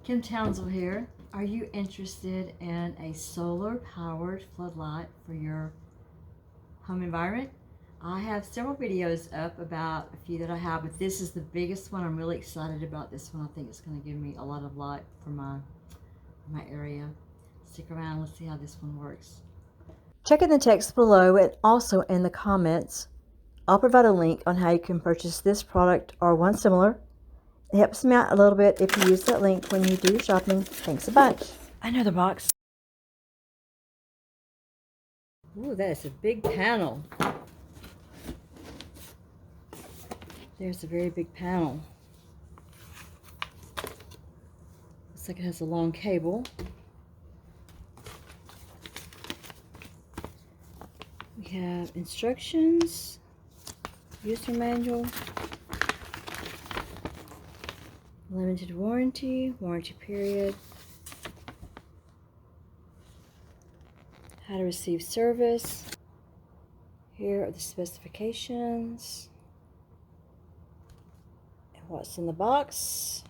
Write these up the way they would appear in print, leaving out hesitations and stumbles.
Kim Townsel here. Are you interested in a solar powered floodlight for your home environment? I have several videos up about a few that I have, but this is the biggest one. I'm really excited about this one. I think it's going to give me a lot of light for my area. Stick around, let's see how this one works. Check in the text below and also in the comments. I'll provide a link on how you can purchase this product or one similar. It helps me out a little bit if you use that link when you do your shopping. Thanks a bunch. Another box. Ooh, that is a big panel. There's a very big panel. Looks like it has a long cable. We have instructions, user manual, limited warranty, warranty period, how to receive service. Here are the specifications and what's in the box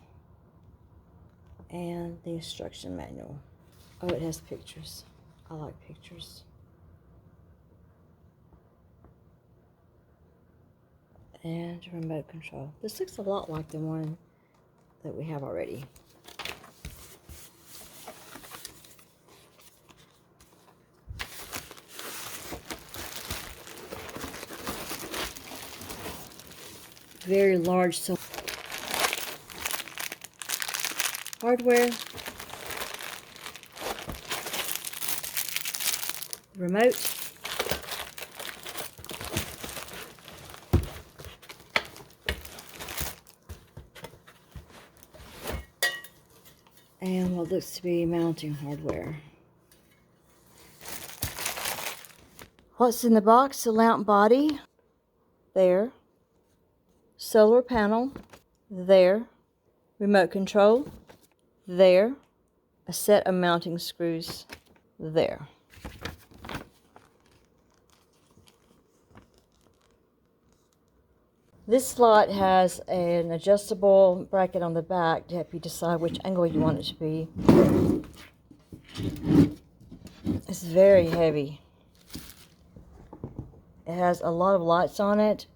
and the instruction manual. Oh, it has pictures. I like pictures. And remote control. This looks a lot like the one that we have already. Very large hardware, remote, and what looks to be mounting hardware. What's in the box? The lamp body, there. Solar panel, there. Remote control, there. A set of mounting screws, there. This slot has an adjustable bracket on the back to help you decide which angle you want it to be. It's very heavy. It has a lot of lights on it.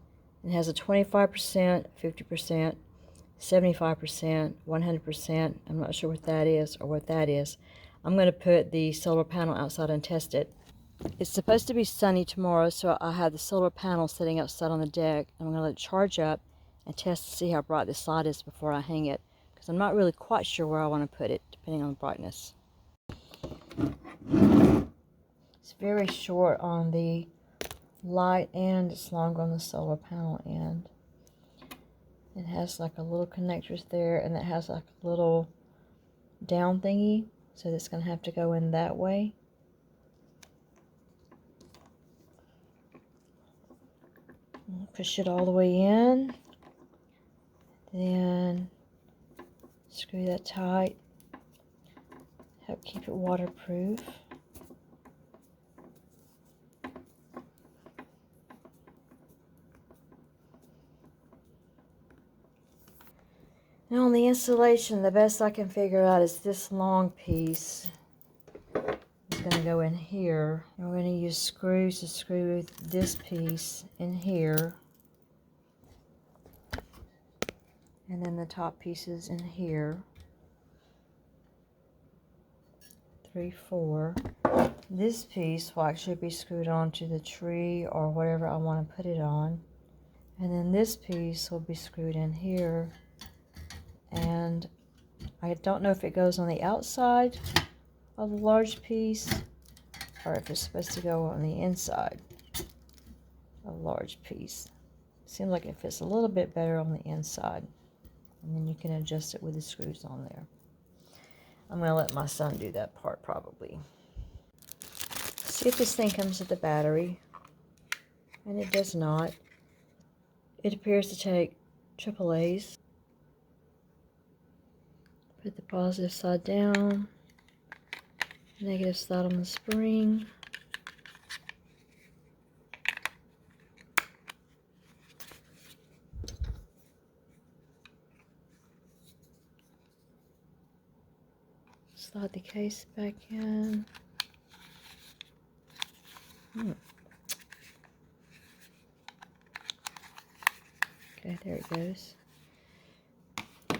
It has a 25%, 50%, 75%, 100%. I'm not sure what that is or what that is. I'm going to put the solar panel outside and test it. It's supposed to be sunny tomorrow, so I have the solar panel sitting outside on the deck. I'm going to let it charge up and test to see how bright this light is before I hang it, because I'm not really quite sure where I want to put it, depending on the brightness. It's very short on the light and it's longer on the solar panel end. It has like a little connectors there, and it has like a little down thingy, so it's going to have to go in that way. Push it all the way in, then screw that tight, help keep it waterproof. Now on the installation, the best I can figure out is this long piece. It's going to go in here. And we're going to use screws to screw this piece in here. And then the top pieces in here. 3, 4. This piece will actually be screwed onto the tree or whatever I want to put it on. And then this piece will be screwed in here. And I don't know if it goes on the outside of the large piece or if it's supposed to go on the inside of a large piece. Seems like it fits a little bit better on the inside. And then you can adjust it with the screws on there. I'm going to let my son do that part probably. See if this thing comes with the battery. And it does not. It appears to take AAA's. Put the positive side down, negative side on the spring. Slide the case back in. Okay, there it goes.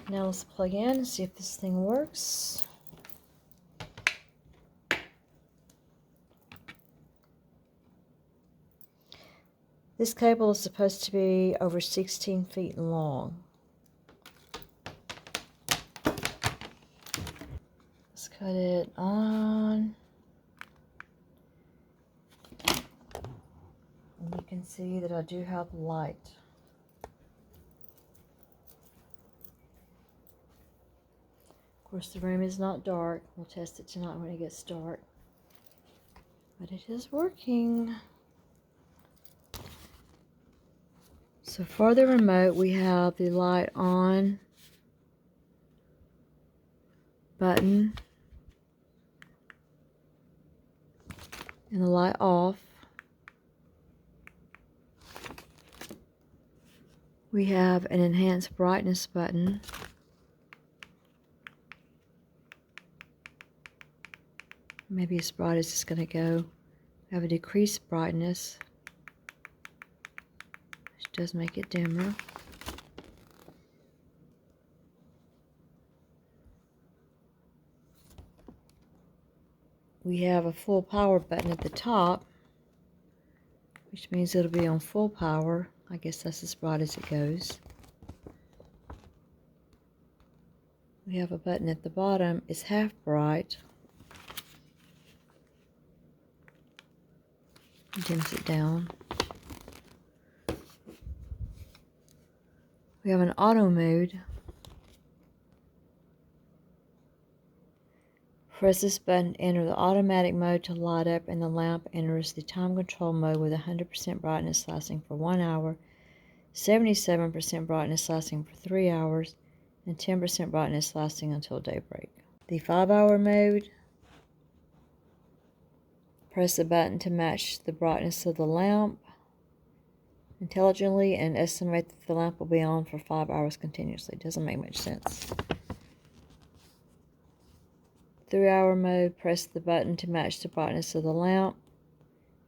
Now let's plug in and see if this thing works. This cable is supposed to be over 16 feet long. Let's cut it on. And you can see that I do have light. Of course, the room is not dark. We'll test it tonight when it gets dark. But it is working. So for the remote, we have the light on button and the light off. We have an enhanced brightness button. Maybe as bright as it's going to go. We have a decreased brightness, which does make it dimmer. We have a full power button at the top, which means it'll be on full power. I guess that's as bright as it goes. We have a button at the bottom. It's half bright. Dims it down. We have an auto mode. Press this button to enter the automatic mode to light up, and the lamp enters the time control mode with 100% brightness lasting for 1 hour, 77% brightness lasting for 3 hours, and 10% brightness lasting until daybreak. The 5-hour mode. Press the button to match the brightness of the lamp intelligently and estimate that the lamp will be on for 5 hours continuously. Doesn't make much sense. 3-hour mode. Press the button to match the brightness of the lamp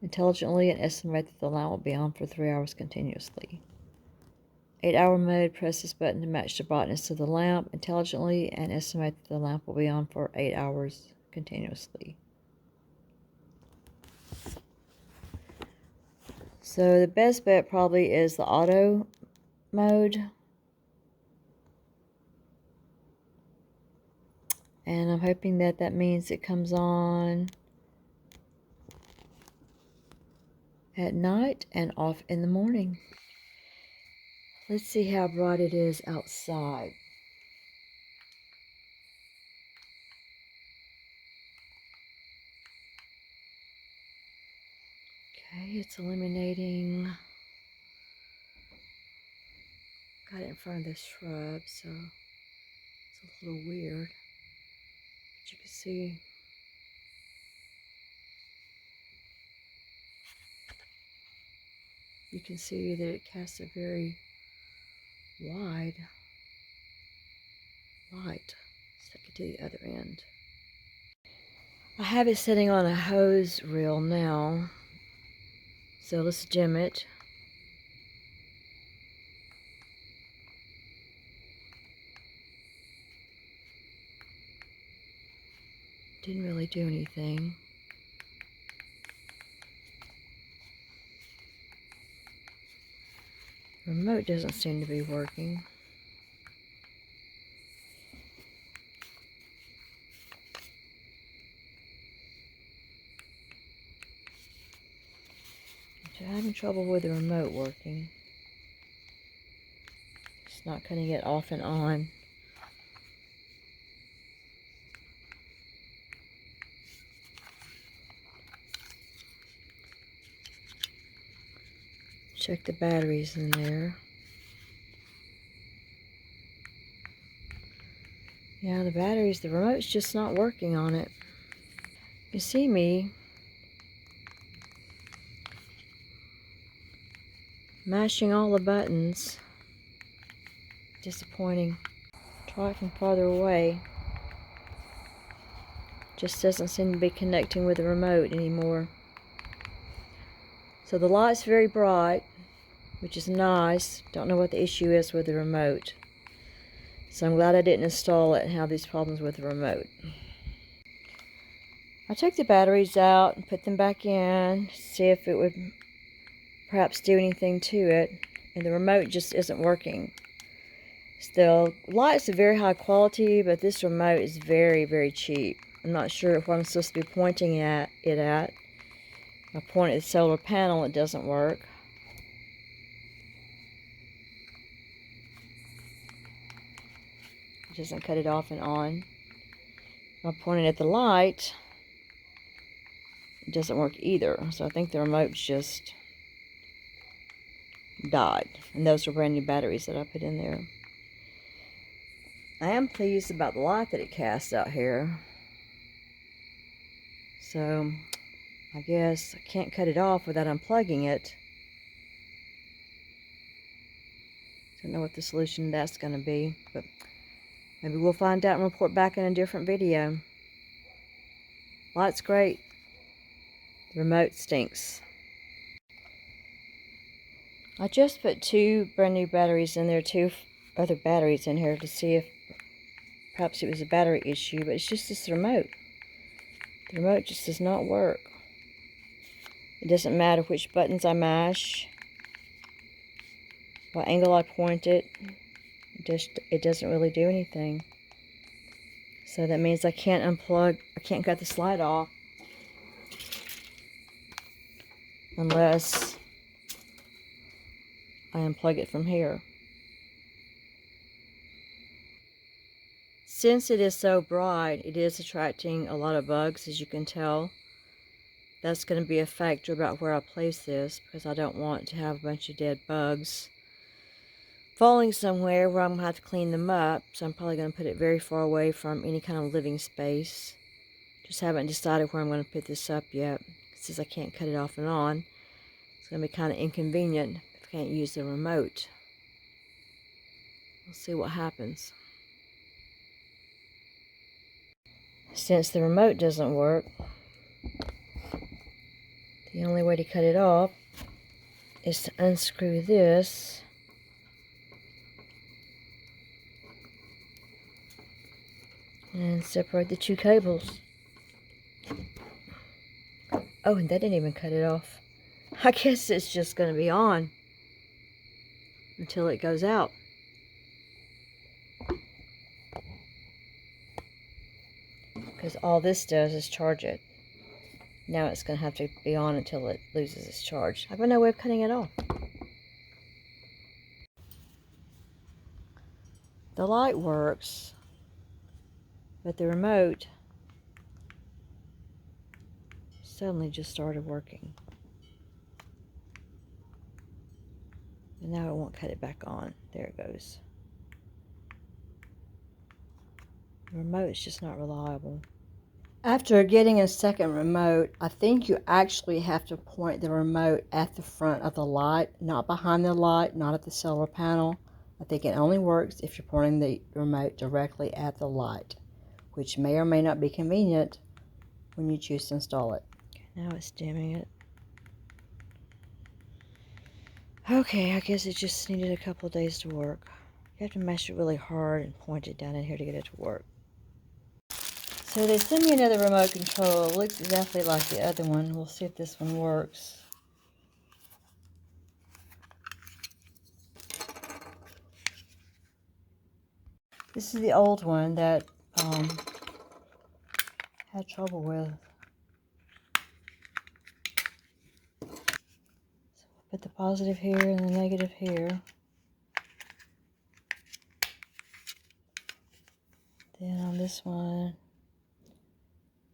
intelligently and estimate that the lamp will be on for 3 hours continuously. 8-hour mode. Press this button to match the brightness of the lamp intelligently and estimate that the lamp will be on for 8 hours continuously. So the best bet probably is the auto mode. And I'm hoping that that means it comes on at night and off in the morning. Let's see how bright it is outside. Okay, it's illuminating. Got it in front of the shrub, so it's a little weird. But you can see that it casts a very wide light. Let's take it to the other end. I have it sitting on a hose reel now, so let's dim it. Didn't really do anything. The remote doesn't seem to be working. I'm having trouble with the remote working. It's not cutting it off and on. Check the batteries in there. Yeah, the remote's just not working on it. You see me mashing all the buttons. Disappointing. Try it from farther away. Just doesn't seem to be connecting with the remote anymore. So the light's very bright, which is nice. Don't know what the issue is with the remote. So I'm glad I didn't install it and have these problems with the remote. I took the batteries out and put them back in to see if it would perhaps do anything to it. And the remote just isn't working. The light's a very high quality, but this remote is very, very cheap. I'm not sure what I'm supposed to be pointing at it at. I point at the solar panel, it doesn't work. It doesn't cut it off and on. If I point it at the light, it doesn't work either. So I think the remote just died. And those are brand new batteries that I put in there. I am pleased about the light that it casts out here. So I guess I can't cut it off without unplugging it. Don't know what the solution to that's going to be, but maybe we'll find out and report back in a different video. Light's great. The remote stinks. I just put 2 brand new batteries in there, 2 other batteries in here to see if perhaps it was a battery issue, but it's just this remote. The remote just does not work. It doesn't matter which buttons I mash, what angle I point it, it doesn't really do anything. So that means I can't unplug, I can't cut this light off unless I unplug it from here. Since it is so bright, it is attracting a lot of bugs, as you can tell. That's going to be a factor about where I place this, because I don't want to have a bunch of dead bugs falling somewhere where I'm going to have to clean them up. So I'm probably going to put it very far away from any kind of living space. Just haven't decided where I'm going to put this up yet. Since I can't cut it off and on, it's going to be kind of inconvenient if I can't use the remote. We'll see what happens. Since the remote doesn't work, the only way to cut it off is to unscrew this and separate the 2 cables. Oh, and that didn't even cut it off. I guess it's just going to be on until it goes out. Because all this does is charge it. Now it's going to have to be on until it loses its charge. I have no way of cutting it off. The light works, but the remote suddenly just started working. And now it won't cut it back on. There it goes. The remote is just not reliable. After getting a second remote, I think you actually have to point the remote at the front of the light, not behind the light, not at the solar panel. I think it only works if you're pointing the remote directly at the light, which may or may not be convenient when you choose to install it. Okay, now it's dimming it. Okay, I guess it just needed a couple of days to work. You have to mash it really hard and point it down in here to get it to work. So they sent me another remote control. It looks exactly like the other one. We'll see if this one works. This is the old one that had trouble with. So we'll put the positive here and the negative here. Then on this one,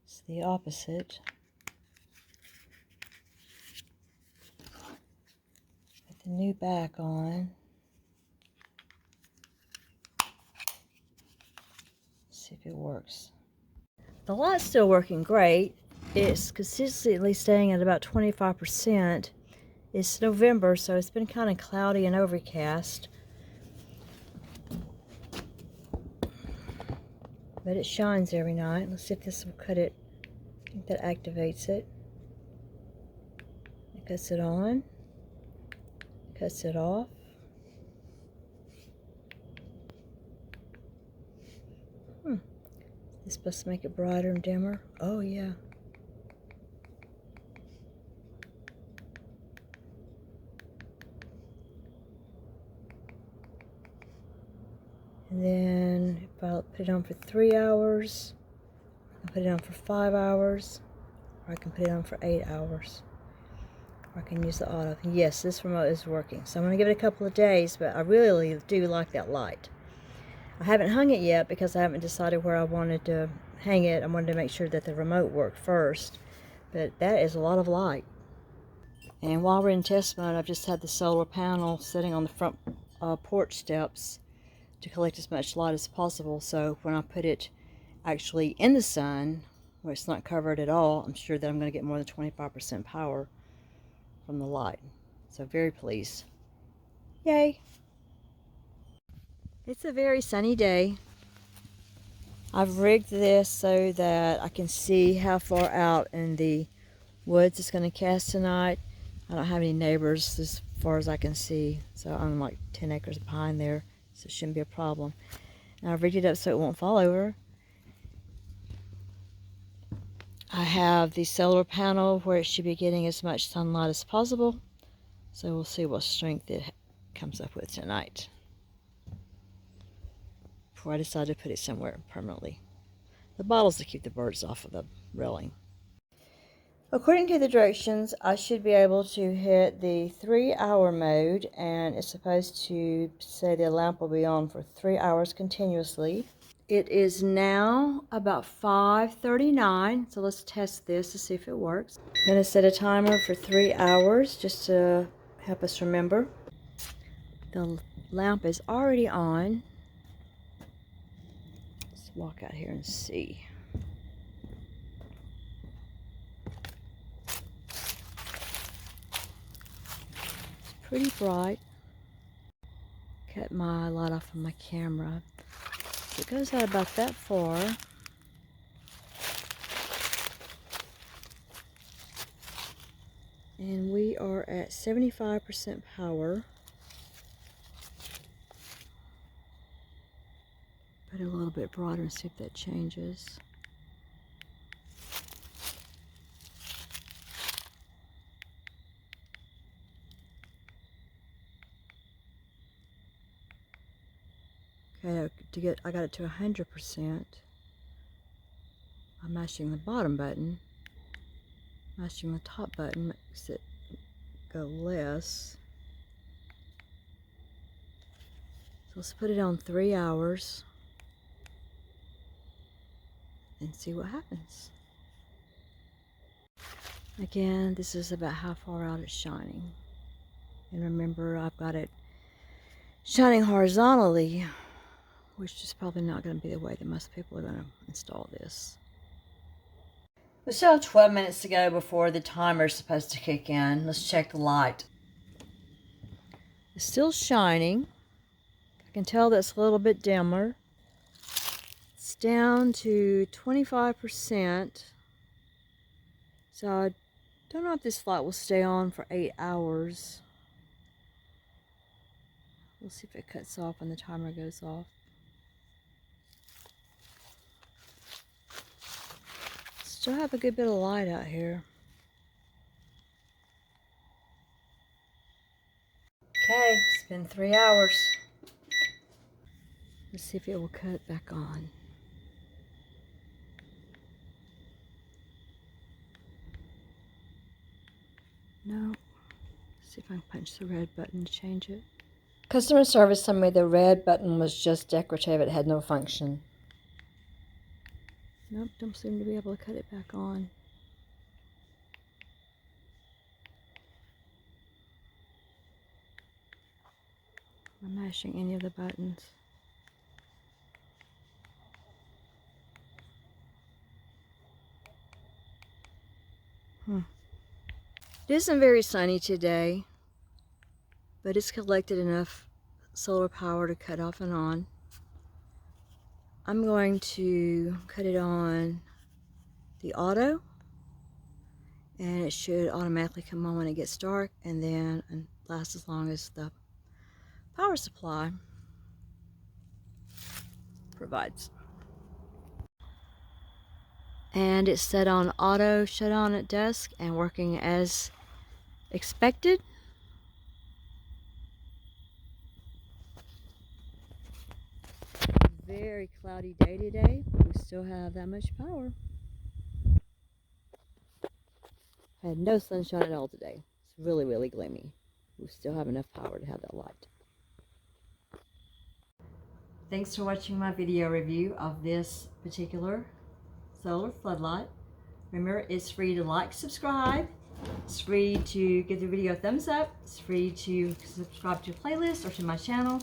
it's the opposite. Put the new back on. See if it works. The light's still working great. It's consistently staying at about 25%. It's November, so it's been kind of cloudy and overcast. But but it shines every night. Let's see if this will cut it. I think that activates it. It cuts it on, cuts it off. It's supposed to make it brighter and dimmer. Oh yeah. And then if I put it on for 3 hours, I can put it on for 5 hours, or I can put it on for 8 hours. Or I can use the auto. Yes, this remote is working. So I'm going to give it a couple of days, but I really do like that light. I haven't hung it yet because I haven't decided where I wanted to hang it. I wanted to make sure that the remote worked first. But that is a lot of light. And while we're in test mode, I've just had the solar panel sitting on the front porch steps to collect as much light as possible. So when I put it actually in the sun, where it's not covered at all, I'm sure that I'm going to get more than 25% power from the light. So very pleased. Yay! It's a very sunny day. I've rigged this so that I can see how far out in the woods it's going to cast tonight. I don't have any neighbors as far as I can see, so I'm like 10 acres behind there, so it shouldn't be a problem. Now I've rigged it up so it won't fall over. I have the solar panel where it should be getting as much sunlight as possible, so we'll see what strength it comes up with tonight before I decide to put it somewhere permanently. The bottles to keep the birds off of the railing. According to the directions, I should be able to hit the 3-hour mode, and it's supposed to say the lamp will be on for 3 hours continuously. It is now about 5:39, so let's test this to see if it works. I'm going to set a timer for 3 hours just to help us remember. The lamp is already on. Let's walk out here and see. It's pretty bright. Cut my light off of my camera. So it goes out about that far. And we are at 75% power. Put it a little bit broader and see if that changes. Okay, I got it to 100%. I'm mashing the bottom button. Mashing the top button makes it go less. So let's put it on 3 hours and see what happens. Again, this is about how far out it's shining. And remember, I've got it shining horizontally, which is probably not going to be the way that most people are going to install this. We still have 12 minutes to go before the timer is supposed to kick in. Let's check the light. It's still shining. I can tell that's a little bit dimmer. It's down to 25%. So I don't know if this light will stay on for 8 hours. We'll see if it cuts off when the timer goes off. Still have a good bit of light out here. Okay, it's been 3 hours. Let's see if it will cut back on. No. Let's see if I can punch the red button to change it. Customer service told me the red button was just decorative. It had no function. Nope, don't seem to be able to cut it back on. I'm mashing any of the buttons. It isn't very sunny today, but it's collected enough solar power to cut off and on. I'm going to cut it on the auto, and it should automatically come on when it gets dark, and then last as long as the power supply provides. And it's set on auto shut on at dusk and working as expected. Very cloudy day today, but we still have that much power. Had no sunshine at all today. It's really, really gloomy. We still have enough power to have that light. Thanks for watching my video review of this particular solar floodlight. Remember, it's free to like, subscribe. It's free to give the video a thumbs up. It's free to subscribe to a playlist or to my channel.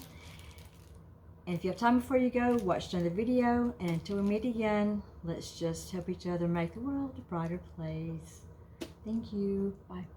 And if you have time before you go, watch another video. And until we meet again, let's just help each other make the world a brighter place. Thank you. Bye.